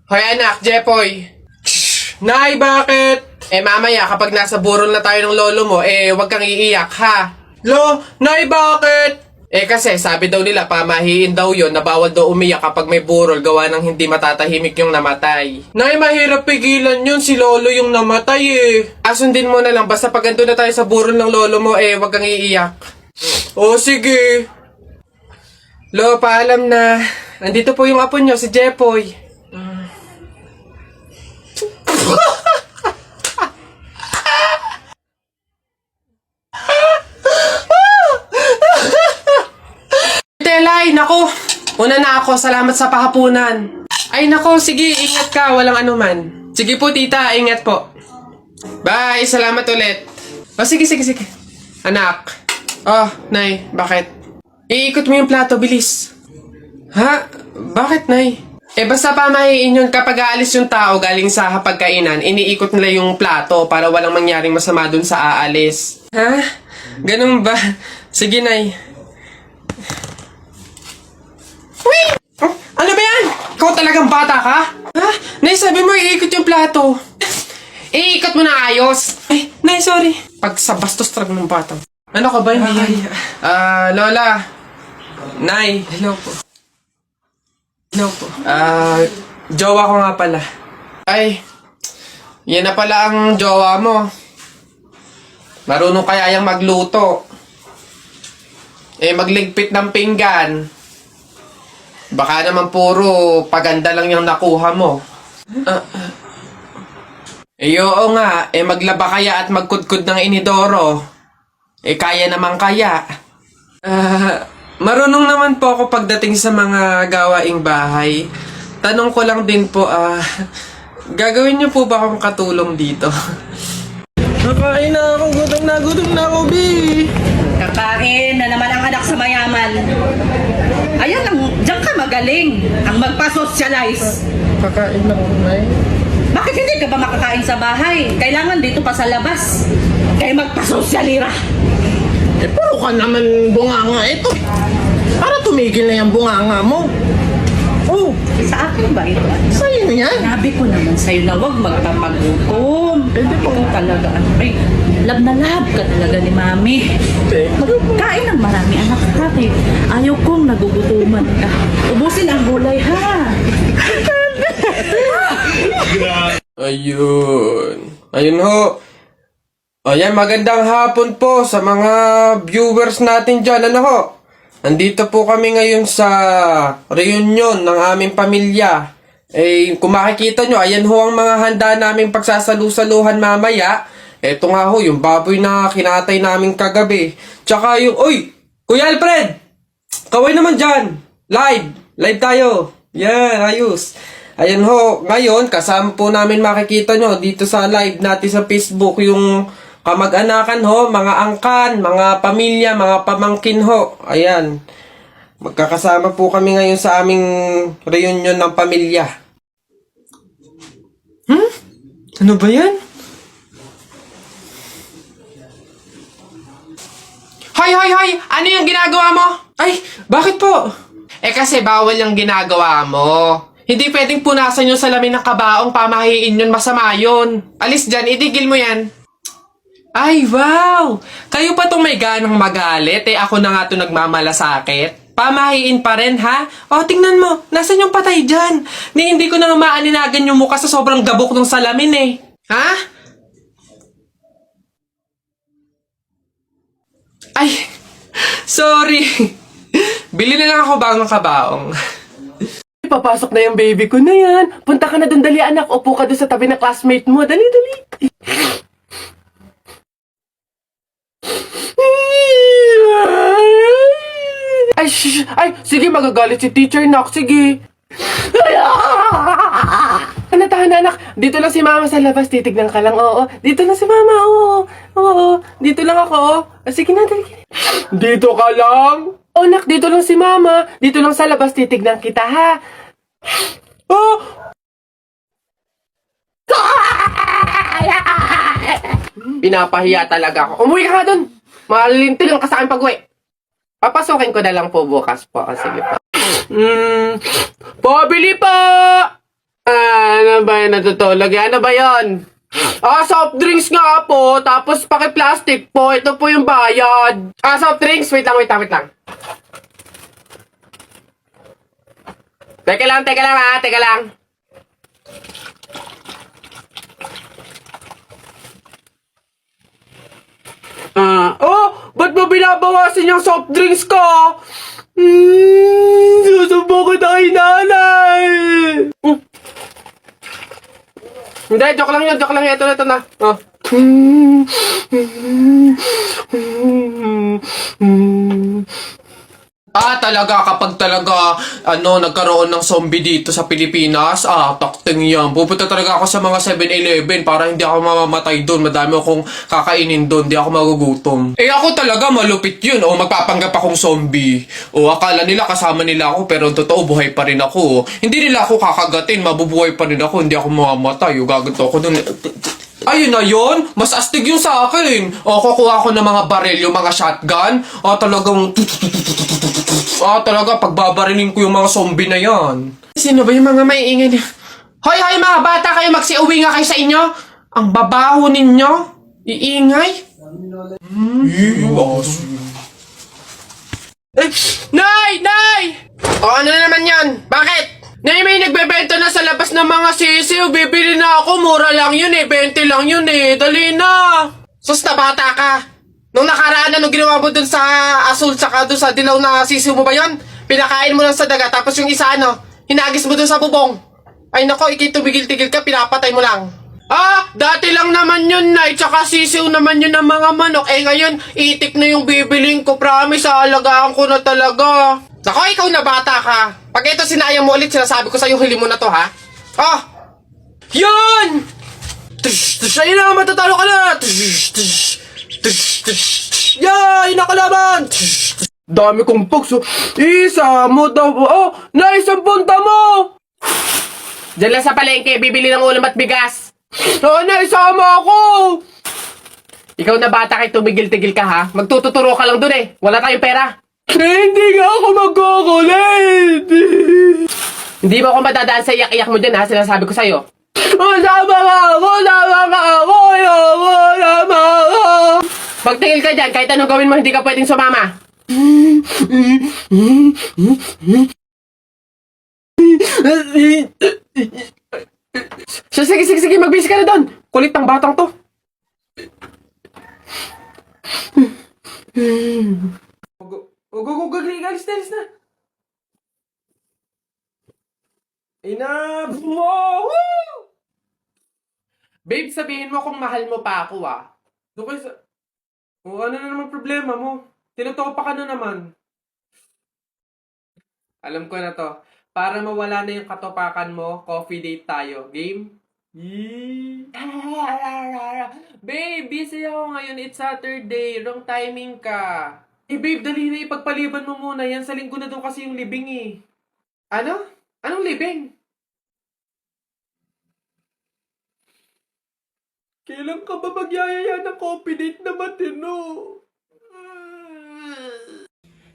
Hoy anak, Jepoy. Nay, bakit? Mamaya kapag nasa burol na tayo ng lolo mo, wag kang iiyak, ha? Nay, bakit? Kasi sabi daw nila, pamahiin daw yon na bawal daw umiyak kapag may burol gawa ng hindi matatahimik yung namatay. Nay, mahirap pigilan yun. Si lolo yung namatay Asundin mo na lang, basta pag andun na tayo sa burol ng lolo mo, wag kang iiyak. Sige. Paalam na. Andito po yung apo nyo, si Jepoy. Telay, nako. Una na ako, salamat sa pahapunan. Ay nako, sige, ingat ka, walang anuman. Sige po tita, ingat po. Bye, salamat ulit. Sige. Anak. Nay, bakit? Iikot mo yung plato, bilis. Ha? Bakit, Nay? Basta pamahiin yun kapag aalis yung tao galing sa hapagkainan, iniikot nila yung plato para walang mangyaring masama dun sa aalis. Ha? Ganun ba? Sige, Nay. Uy! Ano ba yan? Ikaw talagang bata ka? Ha? Nay, sabi mo iikot yung plato. Iikot mo na ayos. Nay, sorry. Pag sa bastos talaga ng bata. Ano ka ba? Hindi. Lola. Nay. Hello po. Jowa ko nga pala. Ay, yan na pala ang jowa mo. Marunong kaya yung magluto. Magligpit ng pinggan. Baka naman puro paganda lang yung nakuha mo. Oo nga, maglaba kaya at magkudkud ng inidoro. Kaya naman kaya. Marunong naman po ako pagdating sa mga gawaing bahay. Tanong ko lang din po, gagawin niyo po ba akong katulong dito? Nakain na ako, gutom na ako, Bi. Kakain na naman ang anak sa mayaman. Ayan, diyan ka magaling. Ang magpa-socialize. Kakain na ako, Nay. Bakit hindi ka ba makakain sa bahay? Kailangan dito pa sa labas. Kaya magpa-sosyalira. Puro ka naman bunganga ito. Para tumigil na yung bunganga mo. Oh, Sa akin ba ito? sa'yo yan. Sabi ko naman sa'yo na huwag magpapagutom. Ikaw talaga, love na love ka talaga ni Mami. Magkain ng marami, anak ha. Ayaw kong nagugutuman ka. Ubusin ang gulay, ha? Ayun ho. Ayan, magandang hapon po sa mga viewers natin dyan. Ano ho? Nandito po kami ngayon sa reunion ng aming pamilya. Kung makikita nyo, ayan ho ang mga handa naming pagsasalu-saluhan mamaya. Eto nga ho, yung baboy na kinatay naming kagabi. Tsaka yung, Kuya Alfred! Kaway naman dyan! Live tayo! Yan, ayos. Ayan ho, ngayon, kasama po namin makikita nyo dito sa live natin sa Facebook yung kamag-anakan ho, mga angkan, mga pamilya, mga pamangkin ho. Ayan. Magkakasama po kami ngayon sa aming reunion ng pamilya. Ano ba yan? Hoy! Ano yung ginagawa mo? Ay, bakit po? Kasi bawal yung ginagawa mo. Hindi pwedeng punasan yung salamin ng kabaong, pamahiin yun, masama yun. Alis dyan, itigil mo yan. Ay, wow! Kayo pa tong may ganang magalit, ako na nga to nagmamalasakit. Pamahiin pa rin, ha? Tingnan mo, nasan yung patay dyan? Hindi ko na nga maaninagan yung mukha sa sobrang gabok ng salamin, Ha? Ay, sorry. Bili na lang ako bagong kabaong. Papasok na yung baby ko na yan. Punta ka na dun, dali anak. Upo ka dun sa tabi ng classmate mo. Dali. Ay, sige, magagalit si teacher, nak. Sige. Tahan anak. Dito lang si mama sa labas. Titignan ka lang, oo. Dito lang si mama, oo. Dito lang ako, Sige na, dali. Dito ka lang? Nak, dito lang si mama. Dito lang sa labas, titignan kita, ha? Pinapahiya talaga ako. Umuwi ka nga dun. Malintil lang ka sa akin pag-uwi. Papasukin ko na lang po bukas po. Sige po. Pabili po! na ba yan natutulog? Ano ba yon? Soft drinks nga po, tapos paki-plastic po. Ito po yung bayad. Soft drinks. Wait lang. Teka lang ha, teka lang. Ba't mo binabawasan yung soft drinks ko? Susubo ko na kay nanay. Hindi, joke lang yun. Ito na. Talaga, kapag talaga, nagkaroon ng zombie dito sa Pilipinas, takting yan. Pupunta talaga ako sa mga 7-Eleven para hindi ako mamamatay doon. Madami akong kakainin doon, hindi ako magugutom. Ako talaga, malupit yun. Magpapanggap akong zombie. Akala nila kasama nila ako, pero totoo, buhay pa rin ako. Hindi nila ako kakagatin, mabubuhay pa rin ako, hindi ako mamamatay. Gaganto ako doon. Ayun na yun, mas astig yung sa akin. Kukuha ko ng mga baril, yung mga shotgun. Talaga, pagbabarilin ko yung mga zombie na yan. Sino ba yung mga maiingay niya? Hoy, mga bata kayo, magsiuwi nga kayo sa inyo. Ang babaho ninyo. Iingay. Nay! Ano na naman yan? Bakit? Nay, may nagbebenta na sa labas ng mga sisiw. Bibili na ako. Mura lang yun 20 lang yun Dali na. Sus na bata ka. Nung nakaraan nung ginawa mo dun sa asul tsaka dun sa dilaw na sisiw mo ba yun? Pinakain mo lang sa daga tapos yung isa hinagis mo dun sa bubong. Ay nako, tumigil-tigil ka, pinapatay mo lang. Dati lang naman yun, Nay. Tsaka sisiw naman yun ng mga manok. Ngayon, itik na yung bibiling ko. Promise, aalagaan ko na talaga. Nako, ikaw na bata ka. Pag ito sinayang mo ulit, sinasabi ko sa'yo, huli mo na to, ha? Yun! Ayun na, matatalo ka na! Yay! Nakalaban! Dami kong pugs. Isa mo daw. Naisang punta mo! Diyan lang sa palengke, bibili ng ulam at bigas. Naisama ako! Ikaw na bata kay tumigil-tigil ka ha. Magtututuro ka lang dun Wala tayong pera. Hindi nga ako magkukulit. Hindi mo ako madadaan sa iyak-iyak mo dyan ha. Sinasabi ko sa'yo. Sama ka ako! Pagtingil ka dyan, kahit anong gawin mo, hindi ka pwedeng sumama. Sige, magbisi ka na doon. Kulit ng batang to. Alis na. Enough! Woo! Babe, sabihin mo kung mahal mo pa ako Doon kayo sa... ano na naman problema mo? Tinutopa ka na naman. Alam ko na to. Para mawala na yung katopakan mo, coffee date tayo. Game? Babe, busy ako ngayon. It's Saturday. Wrong timing ka. Babe, dali na ipagpaliban mo muna yan. Sa linggo na doon kasi yung libing Ano? Anong libing? Kailan ka ba magyayaya ng coffee date na matino?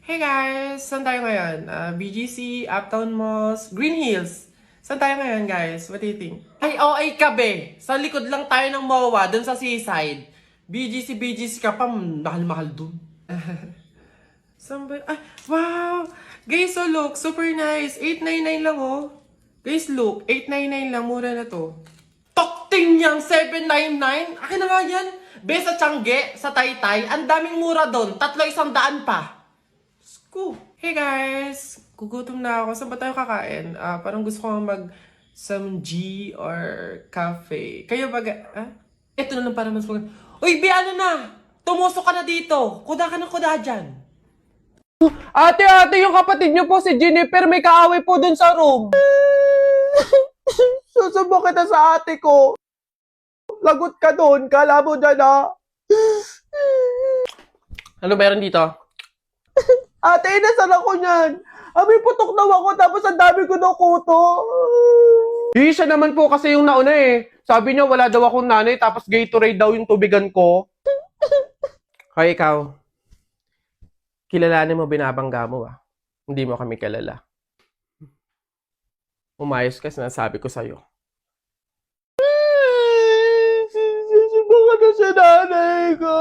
Hey guys! Saan tayo ngayon? BGC, Uptown Malls, Green Hills. Saan tayo ngayon guys? What do you think? Ay, kabe! Sa likod lang tayo ng MOA, dun sa seaside. BGC ka pa, mahal-mahal dun. Wow! Guys, so look, super nice. 899 lang Guys, look, 899 lang, mura na to. Tokting yang 799? Akin na nga yan. Sa Tiangge, sa Taytay, ang daming mura doon. 300 pa. Hey guys! Gugutom na ako. Saan ba tayo kakain? Parang gusto ko some G or cafe. Kayo ba? Ito na lang para mas mag... Uy, ano na? Tumusok ka na dito. Kuda ka ng kuda dyan. Ate, yung kapatid niyo po si Jennifer may kaaway po dun sa room. Susubo kita sa ate ko. Lagot ka dun. Kala mo dyan Ano meron dito? Ate, nasaan ako niyan? May putok daw ako tapos ang dami ko daw kuto. Siya naman po kasi yung nauna Sabi niya wala daw akong nanay tapos Gatorade daw yung tubigan ko. Hoy, ikaw. Kilalanin mo binabangga mo Hindi mo kami kilala. Umayos ka, sinasabi ko sa'yo. ko na sa nanay ko.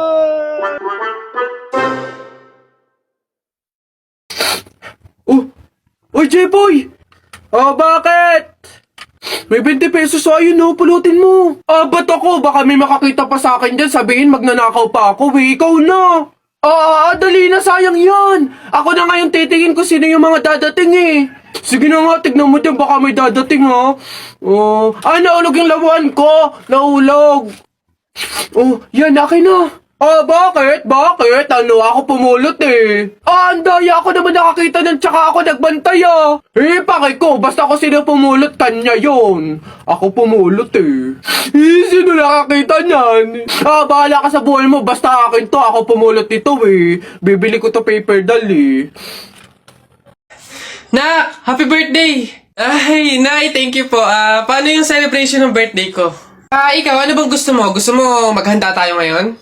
Oy, J-Boy! Bakit? May 20 pesos ayun, no? Pulutin mo. Ba't ako? Baka may makakita pa sa akin dyan. Sabihin, magnanakaw pa ako, eh. Ikaw na. Dali na, sayang yan. Ako na ngayon titingin ko sino yung mga dadating, eh. Sige na nga, tignan mo dyan. Baka may dadating, ha? Naulog yung labuan ko. Naulog. Yan, akin na. Bakit? Bakit? Ako pumulot eh. Ang daya ako naman nakakita ng tsaka ako nagbantay pakay ko, basta ako sino pumulot, kanya yon. Ako pumulot eh. Sino nakakita niyan? Bahala ka sa buhay mo, basta akin to, ako pumulot nito eh. Bibili ko to paper doll eh. Nak! Happy birthday! Ay, Nay, thank you po. Paano yung celebration ng birthday ko? Ikaw, ano bang gusto mo? Gusto mo maghanda tayo ngayon?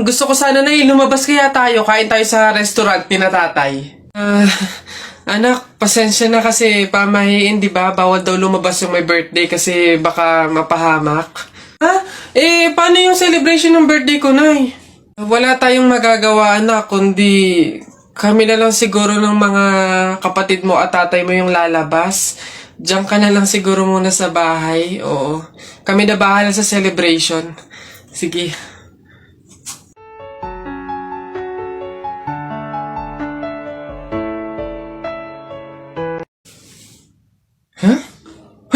Gusto ko sana na lumabas kaya tayo, kain tayo sa restaurant ni na tatay. Anak, pasensya na kasi pamahiin, di ba? Bawal daw lumabas yung may birthday kasi baka mapahamak. Paano yung celebration ng birthday ko, Nay? Wala tayong magagawa, anak, kundi kami na lang siguro ng mga kapatid mo at tatay mo yung lalabas. Diyan ka na lang siguro muna sa bahay, oo. Kami na bahala sa celebration. Sige.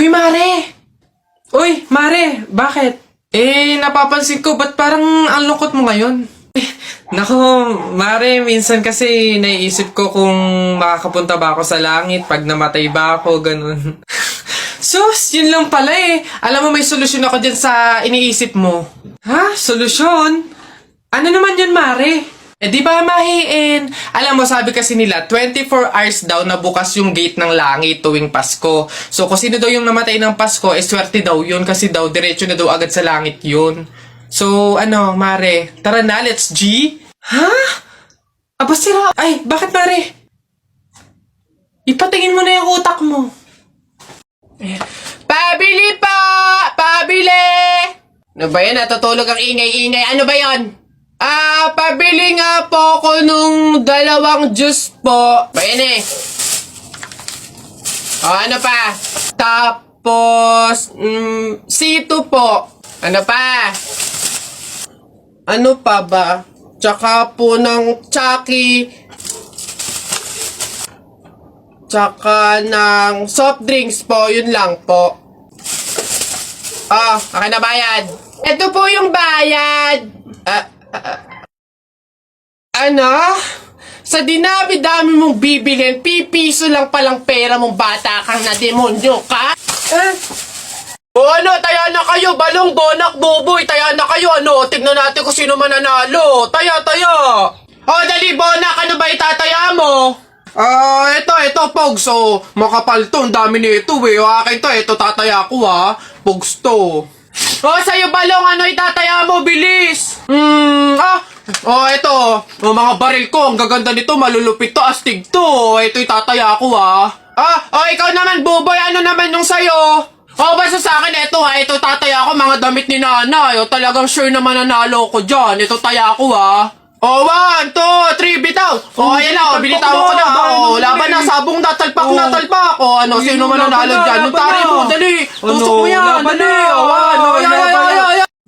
Hoy, Mare! Uy, Mare! Bakit? Napapansin ko, ba't parang ang lungkot mo ngayon? Nako, Mare, minsan kasi naiisip ko kung makakapunta ba ako sa langit pag namatay ba ako, ganun. Sus, yun lang pala eh. Alam mo, may solusyon ako dyan sa iniisip mo. Ha? Solusyon? Ano naman yun, Mare? Di ba mahiin? Alam mo, sabi kasi nila, 24 hours daw na bukas yung gate ng langit tuwing Pasko. So, kung sino daw yung namatay ng Pasko, swerte daw yun kasi daw, diretso na daw agad sa langit yun. So, Mare, tara na, let's G? Ha? Aba, sira. Ay, bakit, Mare? Ipatingin mo na yung utak mo. Pabili po! Pabili! Ano ba yan? Natutulog ang ingay-ingay. Ano ba yan? Pabili nga po ako nung 2 juice po. Bayan eh. Ano pa? Tapos, C2 po. Ano pa? Ano pa ba? Tsaka po ng Chucky. Tsaka ng soft drinks po. Yun lang po. Akin na bayad. Ito po yung bayad. Sa dinami-dami mong bibilhin, pipiso lang palang pera mong bata kang na demonyo ka? Taya na kayo, balong, bonak, buboy, taya na kayo, tignan natin kung sino mananalo. Taya. Dali, bonak, ano ba itataya mo? Ito, Pogs, makapal to, ang dami nito, akin to, ito tataya ko, Pogs to. Sa'yo, balong, ano itataya mo, bilis? Ito, mga baril ko, ang gaganda nito, malulupit to, astig to, ito itataya ko, ikaw naman, buboy, ano naman yung sa'yo? Basta sa akin, ito tataya ko, mga damit ni nanay, talagang sure na mananalo ko dyan, ito taya ko, 1, 2, 3, bitaw! Ayan na, binitawan ko na, laban na, sabong na, talpak na, talpak, sino mananalo dyan? Tari mo, dali, tusok mo yan, dali!